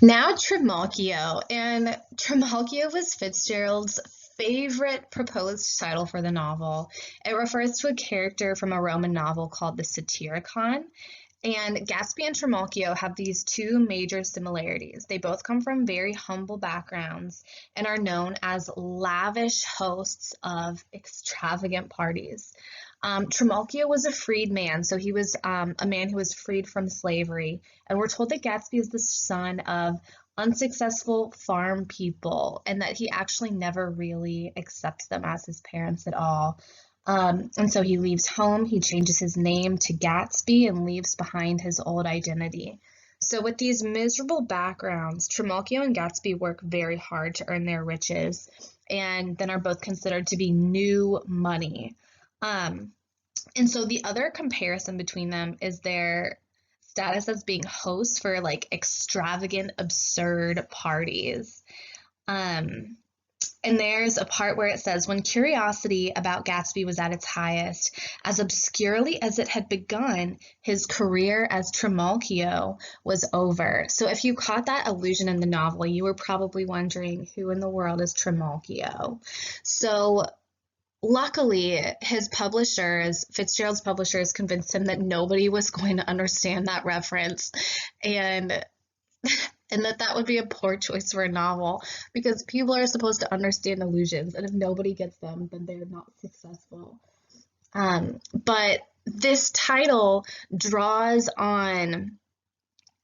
Now Trimalchio, and Trimalchio was Fitzgerald's favorite proposed title for the novel. It refers to a character from a Roman novel called the Satyricon, and Gatsby and Trimalchio have these two major similarities. They both come from very humble backgrounds and are known as lavish hosts of extravagant parties. Trimalchio was a freed man, so he was a man who was freed from slavery. And we're told that Gatsby is the son of unsuccessful farm people and that he actually never really accepts them as his parents at all. And so he leaves home, he changes his name to Gatsby and leaves behind his old identity. So with these miserable backgrounds, Trimalchio and Gatsby work very hard to earn their riches and then are both considered to be new money. Um, and so the other comparison between them is their status as being hosts for like extravagant, absurd parties. Um, and there's a part where it says, when curiosity about Gatsby was at its highest, as obscurely as it had begun, his career as Trimalchio was over. So if you caught that allusion in the novel, you were probably wondering who in the world is Trimalchio. So luckily, his publishers, Fitzgerald's publishers, convinced him that nobody was going to understand that reference, and and that would be a poor choice for a novel because people are supposed to understand illusions, and if nobody gets them, then they're not successful. But this title draws on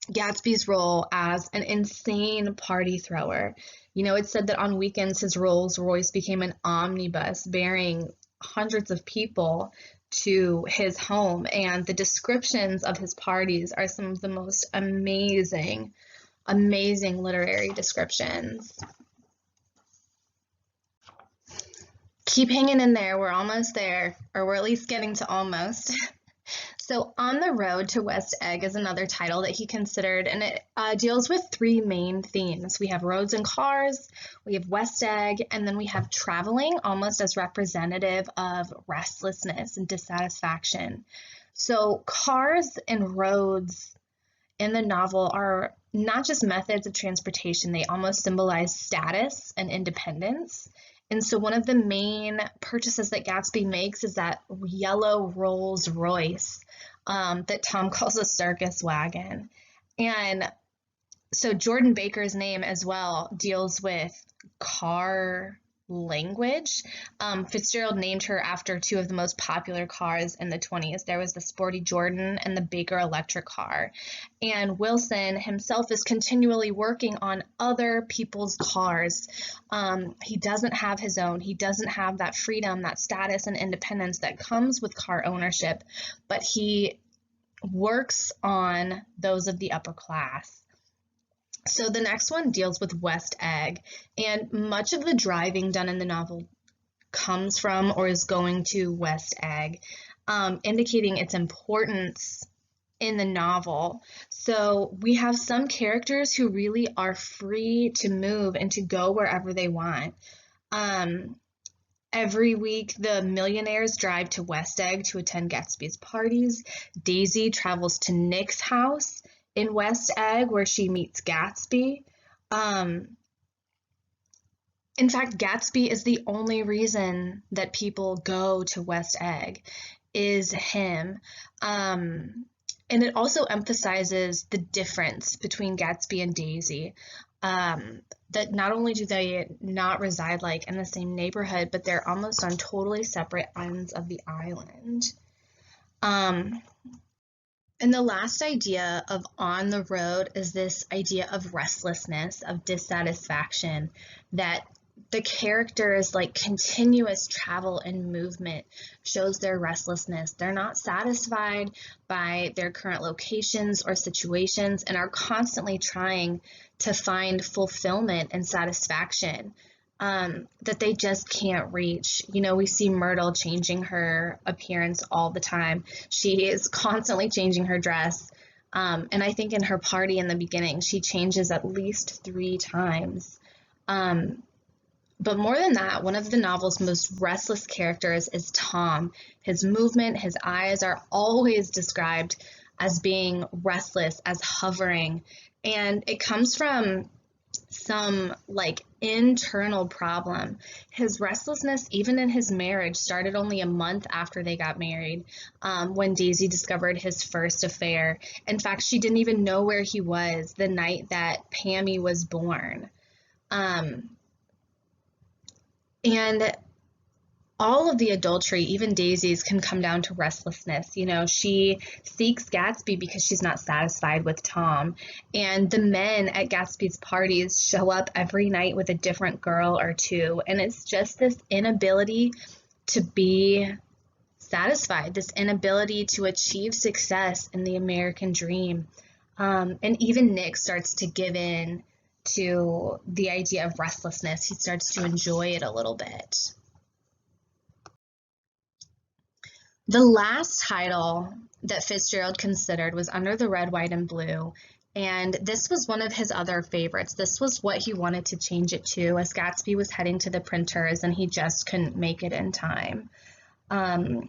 Gatsby's role as an insane party thrower. You know, it's said that on weekends his Rolls Royce became an omnibus bearing hundreds of people to his home, and the descriptions of his parties are some of the most amazing literary descriptions. Keep hanging in there, we're almost there, or we're at least getting to almost. So On the Road to West Egg is another title that he considered, and it deals with three main themes. We have roads and cars, we have West Egg, and then we have traveling almost as representative of restlessness and dissatisfaction. So cars and roads in the novel are not just methods of transportation, they almost symbolize status and independence. And so one of the main purchases that Gatsby makes is that yellow Rolls Royce that Tom calls a circus wagon. And so Jordan Baker's name as well deals with car language. Fitzgerald named her after two of the most popular cars in the 20s. There was the Sporty Jordan and the Baker electric car. And Wilson himself is continually working on other people's cars. He doesn't have his own. He doesn't have that freedom, that status and independence that comes with car ownership, but he works on those of the upper class. So the next one deals with West Egg, and much of the driving done in the novel comes from or is going to West Egg, indicating its importance in the novel. So we have some characters who really are free to move and to go wherever they want. Every week, the millionaires drive to West Egg to attend Gatsby's parties. Daisy travels to Nick's house in West Egg, where she meets Gatsby. In fact, Gatsby is the only reason that people go to West Egg, is him. And it also emphasizes the difference between Gatsby and Daisy. That not only do they not reside like in the same neighborhood, but they're almost on totally separate ends of the island. And the last idea of On the Road is this idea of restlessness, of dissatisfaction, that the characters, like continuous travel and movement, shows their restlessness. They're not satisfied by their current locations or situations and are constantly trying to find fulfillment and satisfaction that they just can't reach. You know, we see Myrtle changing her appearance all the time. She is constantly changing her dress. And I think in her party in the beginning, she changes at least 3 times. But more than that, one of the novel's most restless characters is Tom. His movement, his eyes are always described as being restless, as hovering. And it comes from some like internal problem. His restlessness, even in his marriage, started only a month after they got married, when Daisy discovered his first affair. In fact, she didn't even know where he was the night that Pammy was born. Um, and all of the adultery, even Daisy's, can come down to restlessness. You know, she seeks Gatsby because she's not satisfied with Tom. And the men at Gatsby's parties show up every night with a different girl or two. And it's just this inability to be satisfied, this inability to achieve success in the American dream. And even Nick starts to give in to the idea of restlessness. He starts to enjoy it a little bit. The last title that Fitzgerald considered was Under the Red, White, and Blue, and this was one of his other favorites. This was what he wanted to change it to, as Gatsby was heading to the printers and he just couldn't make it in time.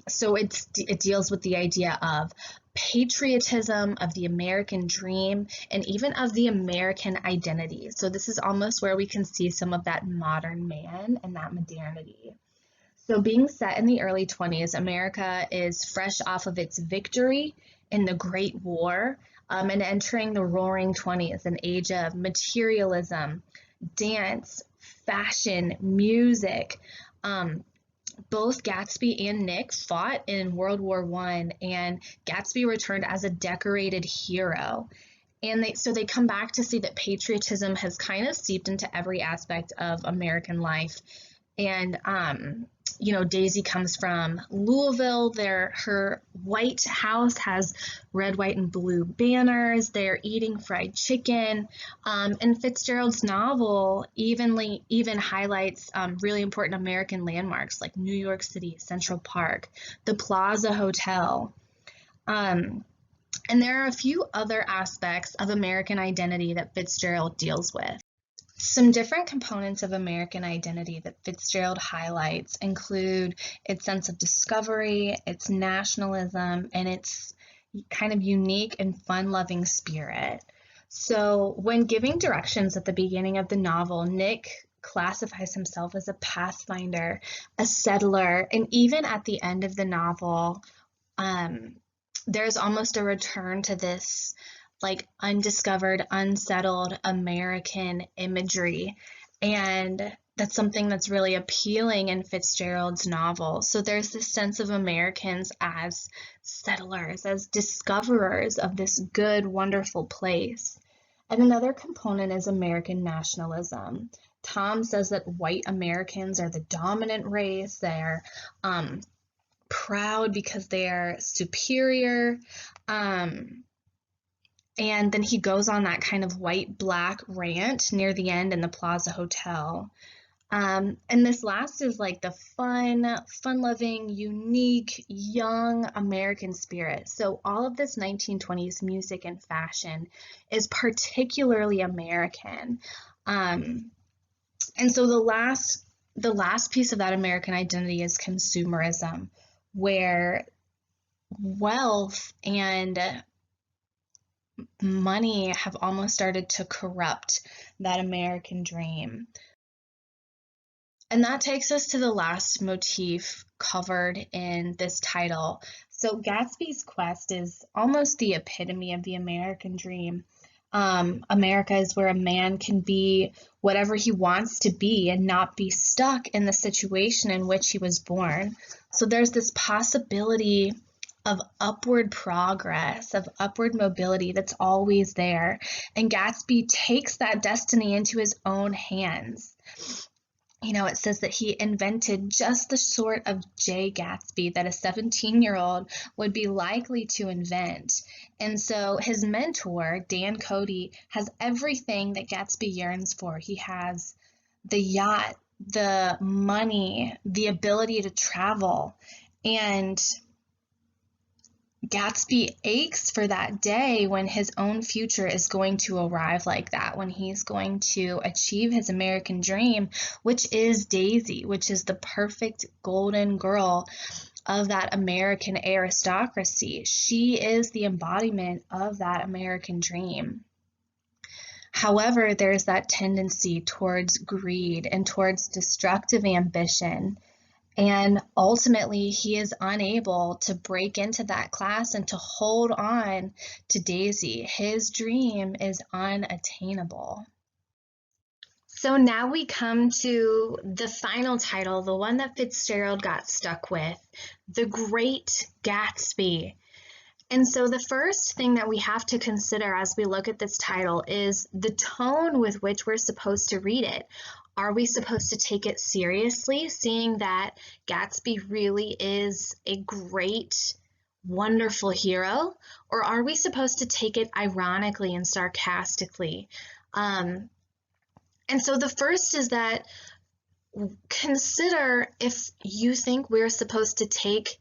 So it deals with the idea of patriotism, of the American dream, and even of the American identity. So this is almost where we can see some of that modern man and that modernity. So being set in the early 20s, America is fresh off of its victory in the Great War, and entering the roaring 20s, an age of materialism, dance, fashion, music. Both Gatsby and Nick fought in World War I, and Gatsby returned as a decorated hero. And so they come back to see that patriotism has kind of seeped into every aspect of American life. And you know, Daisy comes from Louisville. Her White House has red, white, and blue banners. They're eating fried chicken. And Fitzgerald's novel even highlights really important American landmarks like New York City, Central Park, the Plaza Hotel. And there are a few other aspects of American identity that Fitzgerald deals with. Some different components of American identity that Fitzgerald highlights include its sense of discovery, its nationalism, and its kind of unique and fun-loving spirit. So when giving directions at the beginning of the novel, Nick classifies himself as a pathfinder, a settler, and even at the end of the novel, there's almost a return to this like undiscovered, unsettled American imagery. And that's something that's really appealing in Fitzgerald's novel. So there's this sense of Americans as settlers, as discoverers of this good, wonderful place. And another component is American nationalism. Tom says that white Americans are the dominant race. They're proud because they're superior. And then he goes on that kind of white-black rant near the end in the Plaza Hotel. And this last is like the fun-loving, unique, young American spirit. So all of this 1920s music and fashion is particularly American. And so the last piece of that American identity is consumerism, where wealth and money have almost started to corrupt that American dream. And that takes us to the last motif covered in this title. So Gatsby's quest is almost the epitome of the American dream. America is where a man can be whatever he wants to be and not be stuck in the situation in which he was born. So there's this possibility of upward progress, of upward mobility that's always there. And Gatsby takes that destiny into his own hands. You know, it says that he invented just the sort of J. Gatsby that a 17-year-old would be likely to invent. And so his mentor, Dan Cody, has everything that Gatsby yearns for. He has the yacht, the money, the ability to travel, and Gatsby aches for that day when his own future is going to arrive like that, when he's going to achieve his American dream, which is Daisy, which is the perfect golden girl. of that American aristocracy. She is the embodiment of that American dream. However, there's that tendency towards greed and towards destructive ambition. And ultimately, he is unable to break into that class and to hold on to Daisy. His dream is unattainable. So now we come to the final title, the one that Fitzgerald got stuck with, The Great Gatsby. And so the first thing that we have to consider as we look at this title is the tone with which we're supposed to read it. Are we supposed to take it seriously, seeing that Gatsby really is a great, wonderful hero? Or are we supposed to take it ironically and sarcastically? And so the first is that consider if you think we're supposed to take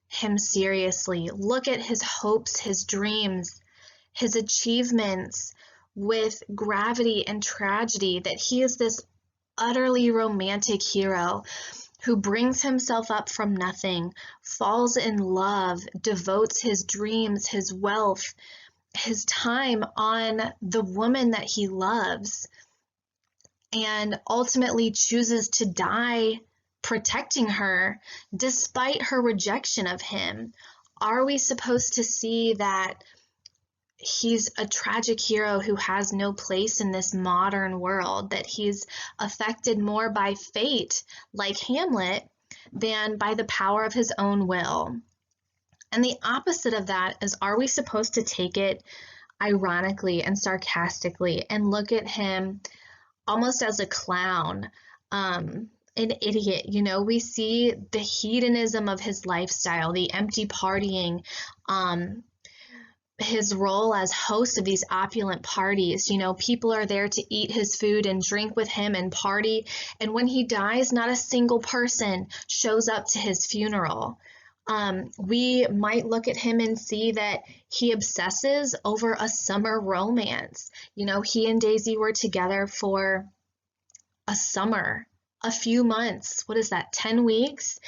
him seriously. Look at his hopes, his dreams, his achievements with gravity and tragedy, that he is this utterly romantic hero who brings himself up from nothing, falls in love, devotes his dreams, his wealth, his time on the woman that he loves, and ultimately chooses to die protecting her despite her rejection of him. Are we supposed to see that he's a tragic hero who has no place in this modern world, that he's affected more by fate, like Hamlet, than by the power of his own will? And the opposite of that is, are we supposed to take it ironically and sarcastically and look at him almost as a clown, an idiot? You know, we see the hedonism of his lifestyle, the empty partying, his role as host of these opulent parties. You know, people are there to eat his food and drink with him and party. And when he dies, not a single person shows up to his funeral. We might look at him and see that he obsesses over a summer romance. You know, he and Daisy were together for a summer, a few months. What is that, 10 weeks?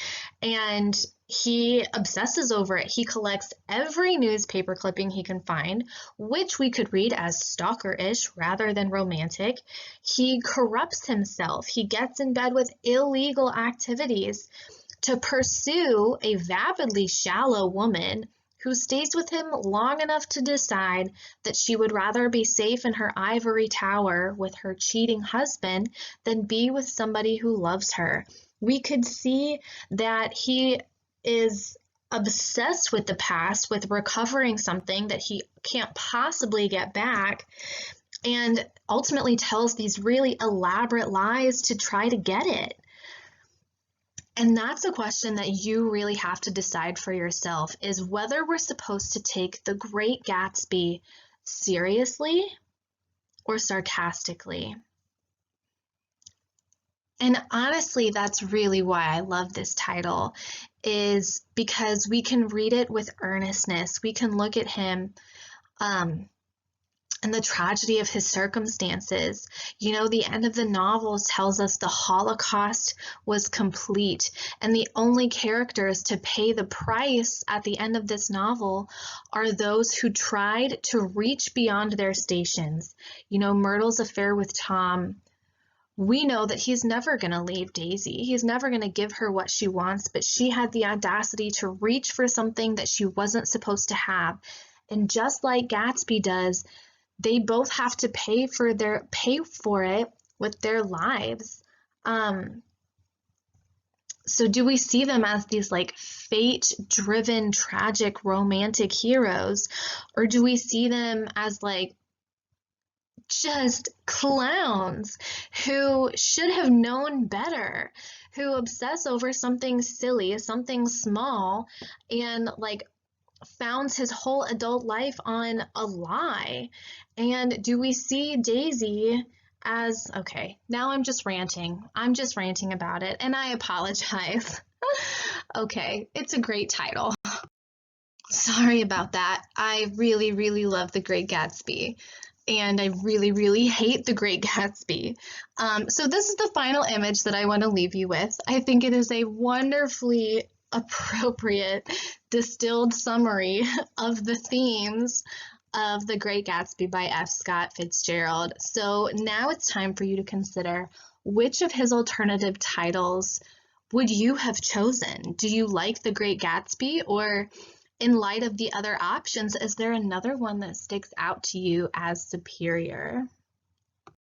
And he obsesses over it. He collects every newspaper clipping he can find, which we could read as stalker-ish rather than romantic. He corrupts himself. He gets in bed with illegal activities to pursue a vapidly shallow woman who stays with him long enough to decide that she would rather be safe in her ivory tower with her cheating husband than be with somebody who loves her. We could see that he is obsessed with the past, with recovering something that he can't possibly get back, and ultimately tells these really elaborate lies to try to get it. And that's a question that you really have to decide for yourself, is whether we're supposed to take The Great Gatsby seriously or sarcastically. And honestly, that's really why I love this title, is because we can read it with earnestness. We can look at him and the tragedy of his circumstances. You know, the end of the novel tells us the Holocaust was complete, and the only characters to pay the price at the end of this novel are those who tried to reach beyond their stations. You know, Myrtle's affair with Tom, we know that he's never going to leave Daisy. He's never going to give her what she wants, but she had the audacity to reach for something that she wasn't supposed to have. And just like Gatsby does, they both have to pay for it with their lives. So do we see them as these like fate-driven, tragic, romantic heroes, or do we see them as like just clowns who should have known better, who obsess over something silly, something small, and like founds his whole adult life on a lie? And do we see Daisy as, okay, now I'm just ranting about it, and I apologize. Okay, it's a great title. Sorry about that. I really, really love The Great Gatsby, and I really, really hate The Great Gatsby. So this is the final image that I want to leave you with. I think it is a wonderfully appropriate distilled summary of the themes of The Great Gatsby by F. Scott Fitzgerald. So now it's time for you to consider which of his alternative titles would you have chosen? Do you like The Great Gatsby, or in light of the other options, is there another one that sticks out to you as superior?